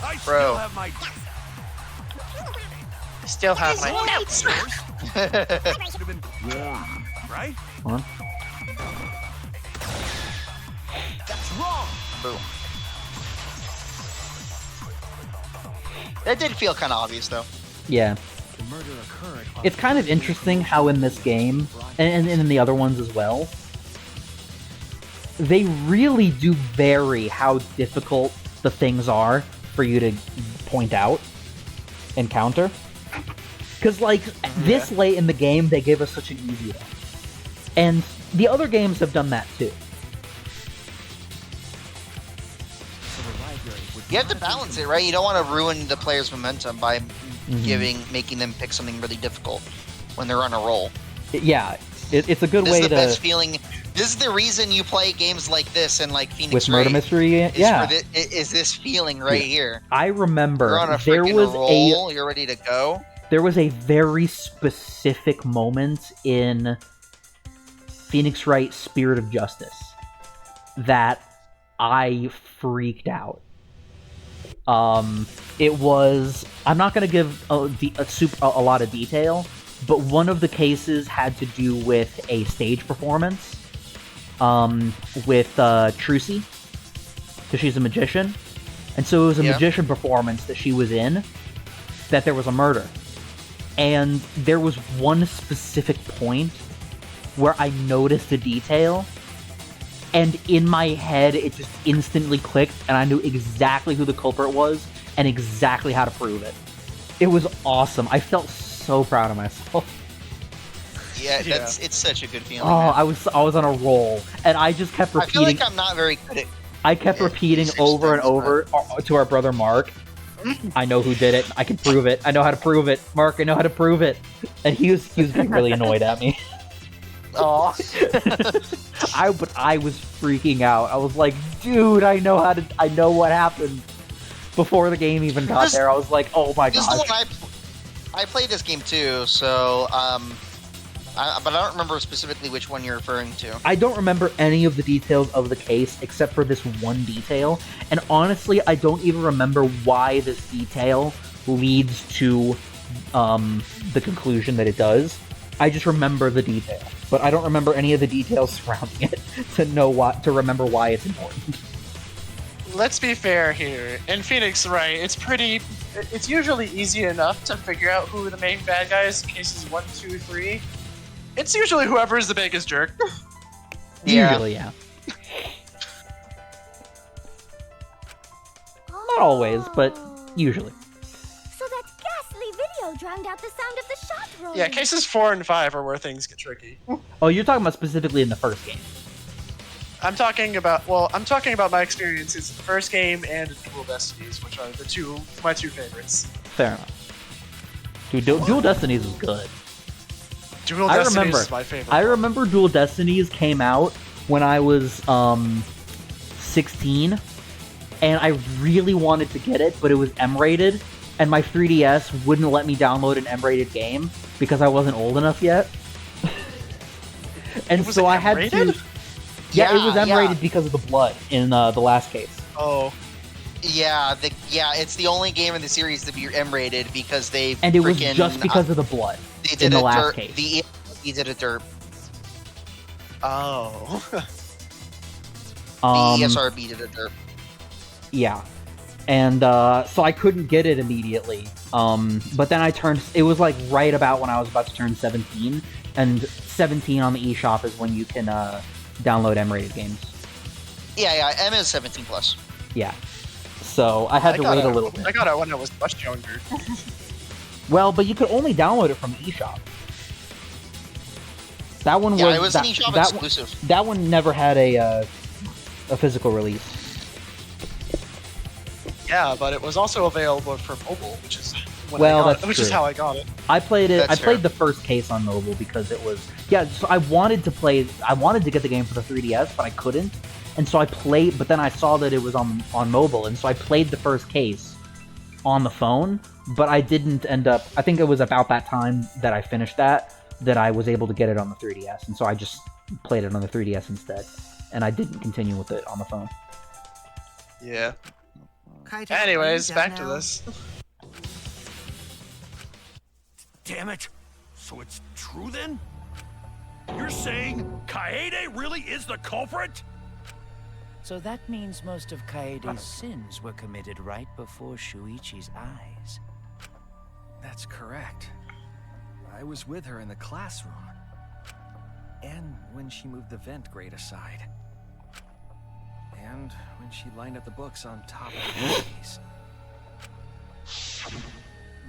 I Bro. still have my Still have my doubts. Should have been warm, right? Hold on. That's wrong. Boom. That did feel kind of obvious, though. Yeah. The murder occurred. It's kind of interesting how in this game, and in the other ones as well, they really do vary how difficult the things are for you to point out and counter. Because, like, this late in the game, they give us such an easy one. And the other games have done that too. You have to balance it, right? You don't want to ruin the player's momentum by making them pick something really difficult when they're on a roll. Yeah, it's a good This way is the to... best feeling. This is the reason you play games like this and like Phoenix with Murder Wraith, Mystery, yeah. is this feeling right here. I remember You're on a there freaking was roll. You're ready to go. There was a very specific moment in Phoenix Wright Spirit of Justice that I freaked out. It was... I'm not going to give a lot of detail, but one of the cases had to do with a stage performance with Trucy, because she's a magician. And so it was a magician performance that she was in, that there was a murder. And there was one specific point where I noticed a detail and in my head, it just instantly clicked, and I knew exactly who the culprit was and exactly how to prove it. It was awesome. I felt so proud of myself. Yeah, it's such a good feeling. Oh, man. I was on a roll, and I just kept I feel repeating. like I'm not very good at. I kept repeating research over and things, over to our brother Mark. I know who did it. I can prove it. I know how to prove it. Mark, I know how to prove it. And he was getting really annoyed at me. Oh. But I was freaking out. I was like, dude, I know what happened before the game even got there. I was like, oh my This gosh. is the one I played this game too, so but I don't remember specifically which one you're referring to. I don't remember any of the details of the case except for this one detail, and honestly, I don't even remember why this detail leads to the conclusion that it does. I just remember the detail, but I don't remember any of the details surrounding it to remember why it's important. Let's be fair here. In Phoenix, right, it's usually easy enough to figure out who the main bad guy is in cases 1, 2, 3. It's usually whoever is the biggest jerk. Yeah. Usually, yeah. Not always, but usually. So that ghastly video drowned out the sound of the shot rolling. Yeah, cases 4 and 5 are where things get tricky. Oh, you're talking about specifically in the first game. I'm talking about my experiences in the first game and in Dual Destinies, which are my two favorites. Fair enough. Dude, Dual Destinies is good. Dual Destinies is my favorite. I remember Dual Destinies came out when I was 16, and I really wanted to get it, but it was M-rated, and my 3DS wouldn't let me download an M-rated game because I wasn't old enough yet. And so I had to. Yeah, it was M-rated because of the blood in the last case. Oh. Yeah, it's the only game in the series to be M-rated because they and it was just because of the blood in the last case. The ESRB did a derp. Oh. The ESRB did a derp. Yeah. And so I couldn't get it immediately. But then it was like right about when I was about to turn 17. And 17 on the eShop is when you can download M-rated games. Yeah, M is 17 plus. Yeah. So I had to wait a little bit. I got it when I was much younger. Well, but you could only download it from the eShop. That one was. Yeah, it was an eShop exclusive. That one never had a physical release. Yeah, but it was also available for mobile, which is is how I got it. I played it. That's I played fair. the first case on mobile because it was So I wanted to play. I wanted to get the game for the 3DS, but I couldn't. And so I played. But then I saw that it was on mobile, and so I played the first case on the phone. But I didn't end up. I think it was about that time that I finished that I was able to get it on the 3DS, and so I just played it on the 3DS instead, and I didn't continue with it on the phone. Yeah. Kaito, Anyways, are you back done to now? this. Damn it. So it's true then? You're saying Kaede really is the culprit? So that means most of Kaede's sins were committed right before Shuichi's eyes. That's correct. I was with her in the classroom. And when she moved the vent grate aside. And when she lined up the books on top of the bookcase.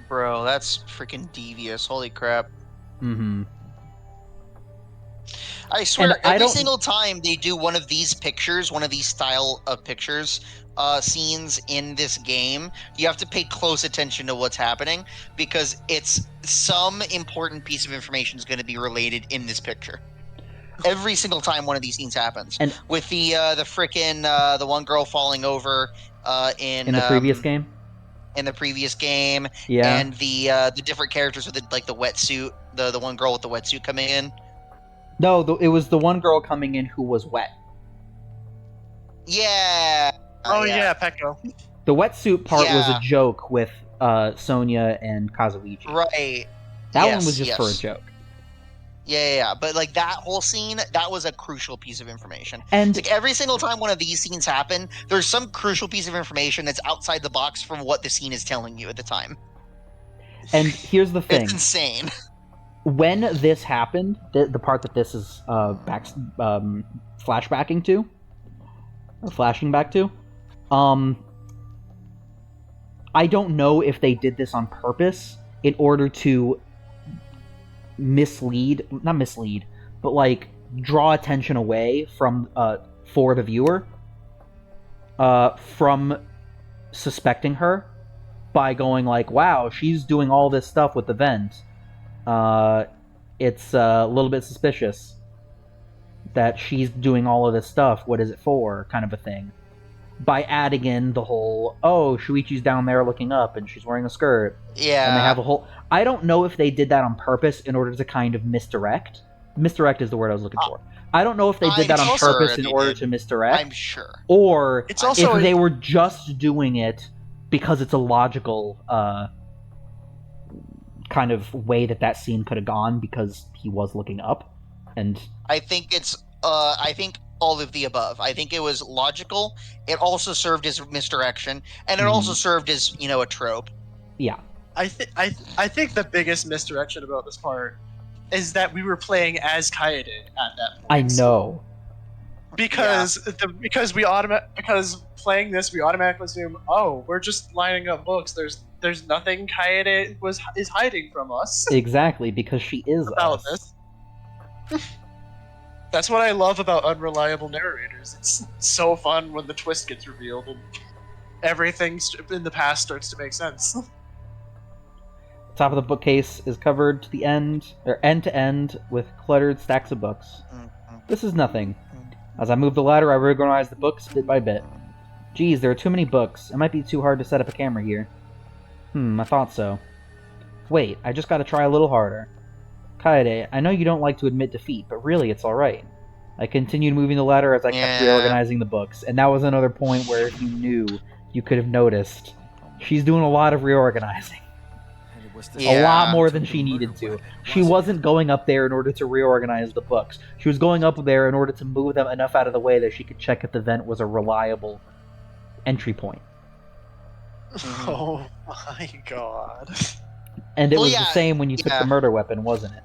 Bro, that's freaking devious. Holy crap. Mm-hmm. I swear, I every don't- single time they do one of these pictures, one of these style of pictures, scenes in this game, you have to pay close attention to what's happening because it's some important piece of information is going to be related in this picture. Every single time one of these scenes happens, And with the frickin' the one girl falling over in the previous game, in the previous game, yeah. and the different characters with the wetsuit, the one girl with the wetsuit coming in. No, it was the one girl coming in who was wet. Yeah. Oh yeah, Pekko. The wetsuit part was Yeah. a joke with Sonya and Kazuichi. Right. That Yes, one was just yes. for a joke. Yeah. But like that whole scene, that was a crucial piece of information. And Like every single time one of these scenes happen, there's some crucial piece of information that's outside the box from what the scene is telling you at the time. here's the thing. It's insane. when this happened, the part that this is flashbacking to, or flashing back to, I don't know if they did this on purpose in order to not mislead, but like draw attention away from for the viewer from suspecting her by going like, wow, she's doing all this stuff with the vent. It's a little bit suspicious that she's doing all of this stuff. What is it for? Kind of a thing. By adding in the whole, oh, Shuichi's down there looking up and she's wearing a skirt. Yeah. And they have a whole... I don't know if they did that on purpose in order to kind of misdirect. Misdirect is the word I was looking for. I don't know if they did that on purpose in order to misdirect. I'm sure. Or It's also if they were just doing it because it's a logical kind of way that scene could have gone because he was looking up. And I think it's I think all of the above. I think it was logical. It also served as misdirection, and it also served as, you know, a trope. Yeah. I think the biggest misdirection about this part is that we were playing as Kaede at that point. I know. Because playing this, we automatically assume, oh, we're just lining up books. There's nothing Kaede is hiding from us. Exactly, because she is about us. this. That's what I love about unreliable narrators. It's so fun when the twist gets revealed and everything in the past starts to make sense. Top of the bookcase is covered to the end, or end to end, with cluttered stacks of books. This is nothing. As I move the ladder, I reorganize the books bit by bit. Geez, there are too many books. It might be too hard to set up a camera here. I thought so. Wait, I just gotta try a little harder. Kaede, I know you don't like to admit defeat, but really it's alright. I continued moving the ladder as I kept reorganizing the books, and that was another point where if you knew, you could have noticed. She's doing a lot of reorganizing. A lot more than she needed to. She wasn't going up there in order to reorganize the books. She was going up there in order to move them enough out of the way that she could check if the vent was a reliable entry point. Oh my god. And it was the same when you took the murder weapon, wasn't it?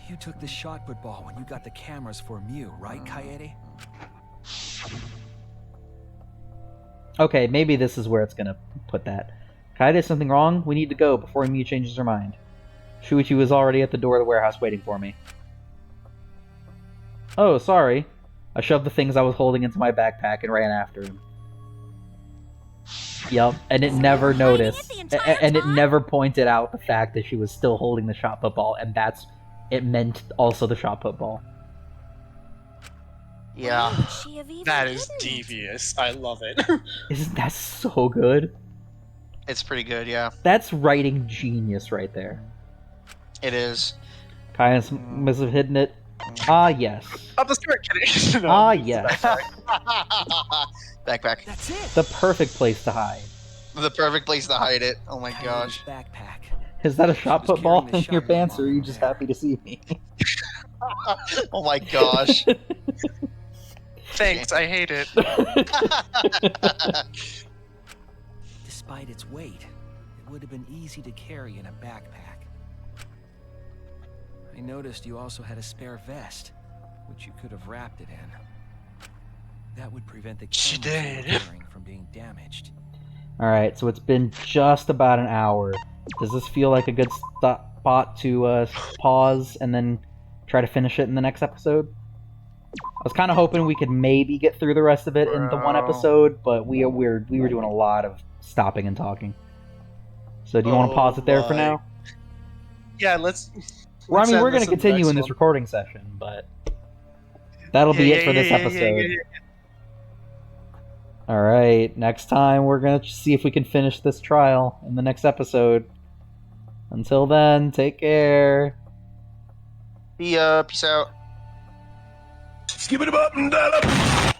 You took the shot put ball when you got the cameras for Mew, right, Kaede? Okay, maybe this is where it's gonna put that. Kaede, is something wrong? We need to go before Mew changes her mind. Shuichi was already at the door of the warehouse waiting for me. Oh, sorry. I shoved the things I was holding into my backpack and ran after him. Yup, and it never noticed. And it never pointed out the fact that she was still holding the shot put ball, and it meant also the shot put ball. Yeah. That is devious. I love it. Isn't that so good? It's pretty good, yeah. That's writing genius right there. It is. Kaya must have hidden it. Ah, yes. I'm just kidding. No, ah, yes. Backpack. That's it. The perfect place to hide. The perfect place to hide it. Oh my gosh. Backpack. Is that a shot put ball in your pants, or are you just happy to see me? Oh my gosh. Thanks, I hate it. Despite its weight, it would have been easy to carry in a backpack. I noticed you also had a spare vest, which you could have wrapped it in. That would prevent the camera from being damaged. Alright, so it's been just about an hour. Does this feel like a good spot to pause and then try to finish it in the next episode? I was kind of hoping we could maybe get through the rest of it in the one episode, but we were doing a lot of stopping and talking. So do you want to pause it there for now? Yeah, let's well, I mean, we're going to continue in this recording session, but that'll be it for this episode. Alright, next time we're going to see if we can finish this trial in the next episode. Until then, take care. Peace out. Skip it up and dial up.